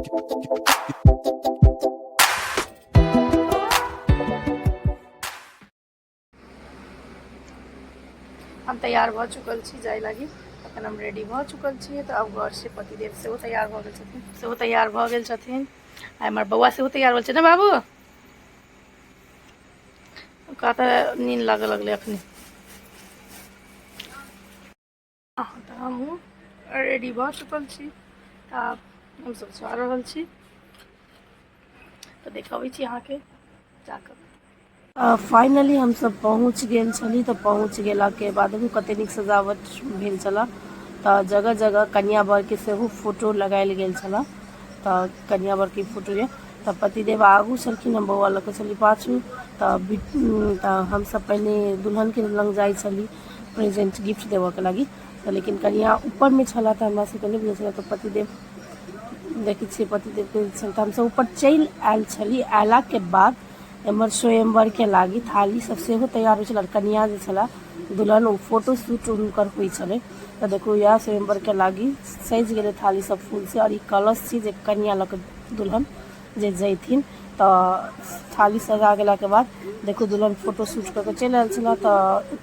हम तैयार भ चुकल छी जाए लगी। अखन हम रेडी भ चुकल छी। तो अब घर से पतिदेव से तैयार भ गेल छथिन, से तैयार भ गेल छथिन। आ हमर बौआ से तैयार भेल छै ने बाबू, ओकरा तऽ नींद लागऽ लगलै अखनी। तो हम रेडी भ चुकल छी। आब हम सब जा रहल छी। तो देखाबै छी अहाँ के जाकर। फाइनली हम सब पहुँच गेल छली। तो पहुँच गेला के बाद कते नीक सजावट भेल छला। तो जगह जगह कन्या बर के सेहो फोटो लगायल गेल छला। तो कन्या बर के फोटो ये तो पतिदेव आगू छलखिन, हम बौआ लऽ के छली पाछू। तो हम सब पहले दुल्हन के लग जाय छली प्रेजेंट गिफ्ट देवे के लगी। तो लेकिन कन्या ऊपर में छला तो हमरा सबके नहीं बुझल छला। तो पतिदेव देखै छियै पतिदेव के तो हम सब ऊपर चलि आयल छली। आयला के बाद एमर स्वयंवर के लागी थाली सब सेहो तैयार हो छला। कन्या जे छला दुल्हन फोटो शूट हुनकर होइ छलै। तो देखो यह स्वयंवर के लागी सज गेलै थाली सब फूल से। और ई कलश छी जे कन्या लऽ के दुल्हन जे जैथिन। तो थाली सजा गेला के बाद देखो दुल्हन फोटो शूट करके चलि आयल छला। तो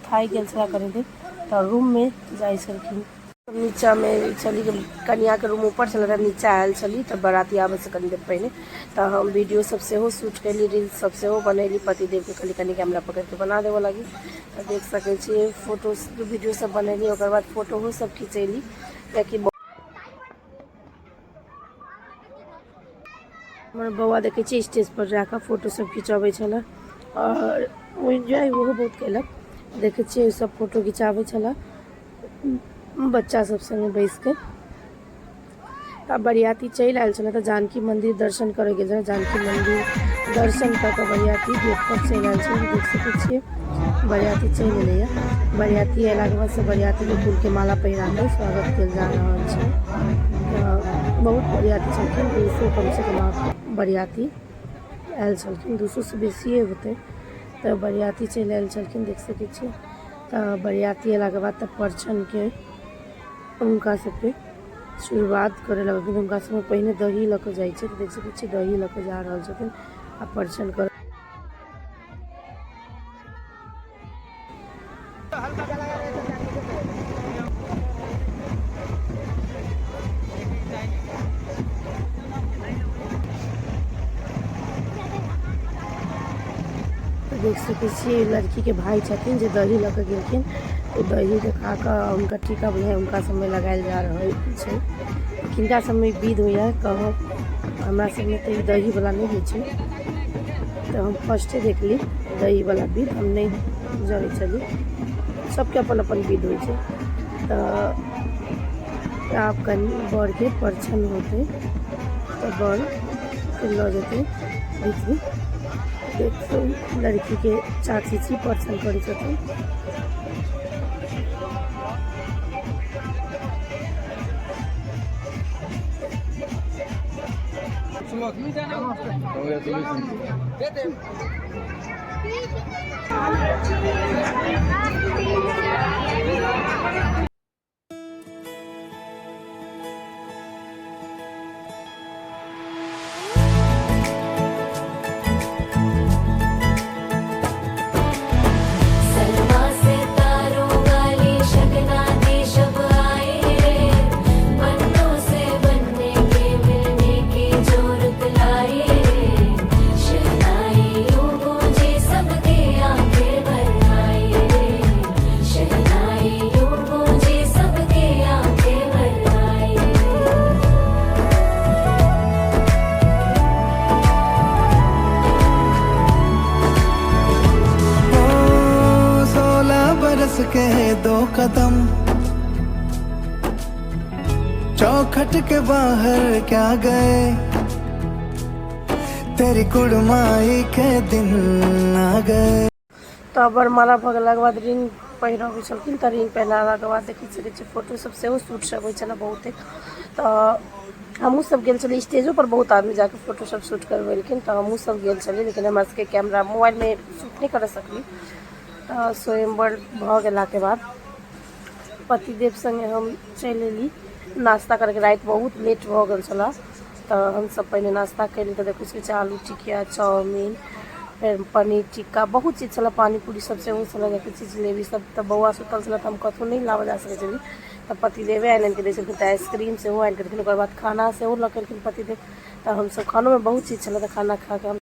थाकि गेल छला कनि देर। तो रूम में जाइ छलखिन। नीचा में चली कन्या के रूम ऊपर चल रहा, नीचा आयल छली। तो बाराती आवे से कनी देर पहले तो हम वीडियो सब सेहो शूट कैली, रील्स सब सेहो बनैली। पतिदेव के खाली कनी कैमरा पकड़ के बना देवे लगी। तो देख सकै छी फोटो वीडियो सब बनैली। ओकर बाद फोटो सब खिंचैली कियाकि हमर बौआ देखे छी स्टेज पर जाकर फोटो सब खिंचाबै छला और एंजॉय ओहो बहुत केलक। देखे छी सब फोटो खिंचाबै छला बच्चा सब संगे बैस के। तब बरियाती चलि आयल छला। तो जानकी मंदिर दर्शन करे गेल छला। जानकी मंदिर दर्शन कर के बरियाती गेट पर चलि आयल छला। देख सकै छियै बरियाती चलि एलैया। बरियाती अयला के बाद से बरियाती के फूल के माला पहिरा के स्वागत कयल जा रहल छै। बहुत बरियाती छलखिन, 200 कम से कम बरियाती आयल छलखिन, 200 से बेसिए होते। तो बरियाती चलि आयल छलखिन देख सकै छियै। तो बरियाती अयला के बाद तब परछन के उनका सबके शुरुआत करे लगलखिन। उनका सब पहले दही लऽ के जाइ छै। तो देख सकै छियै दही लऽ के जा रहल छथिन आ परछन कर देख सकै छियै लड़की के भाई छथिन जे दही लऽ के गेलखिन। तो दही देखा कऽ उनका टीका बुझाइ उनका सब में लगायल जा रहल छै। किनका सब में विध होइया कहब, हमरा सब में तो ई दही वाला नहीं होइ छै। तो हम फर्स्टे देखली दही वाला विध, हम नहीं जाने चली। सबके अपन अपन विध होइ छै। तो आप कनी बर के परछन होते तो बर के लऽ जेते भीतरी। देखो लड़की के चाची छी परछन करै छथिन। के 2 कदम चौखट के बाहर क्या गए, तेरी कुड़माई के दिन आ गए। तो बरमाला भगला के बाद रिंग पहिरबै छलखिन। तो रिंग पहनाला के बाद देखै छियै फोटो सब सेहो शूट सब होइ छला बहुते। तो हमहूँ सब गेल छली स्टेजो पर, बहुत आदमी जाके फोटो सब शूट करवेलखिन। तो हमहूँ सब गेल छली लेकिन हमरा सबके कैमरा मोबाइल में शूट नहीं कर सकली। तो स्वयंवर भ गेला के बाद पतिदेव संगे हम चलि एली नाश्ता करके। रात बहुत लेट भ गेल छला तो हम सब पहले नाश्ता कैली तो देखो इसके आलू टिकिया, चाउमीन, फिर पनीर टिक्का, बहुत चीज़ छला, पानी पूरी सबसे ऊँच छला, देखै छी जलेबी सब। तो बौआ सुतल छला तो हम कतहु नहीं लाबऽ जा सकै छलियै, तो पतिदेवे आनि के दै छलखिन, तो आइसक्रीम सेहो आनि के देलखिन, ओकर बाद खाना सेहो लऽ के एलखिन पतिदेव। तो हम सब खानों में बहुत चीज़ छला, तो खाना खा के हम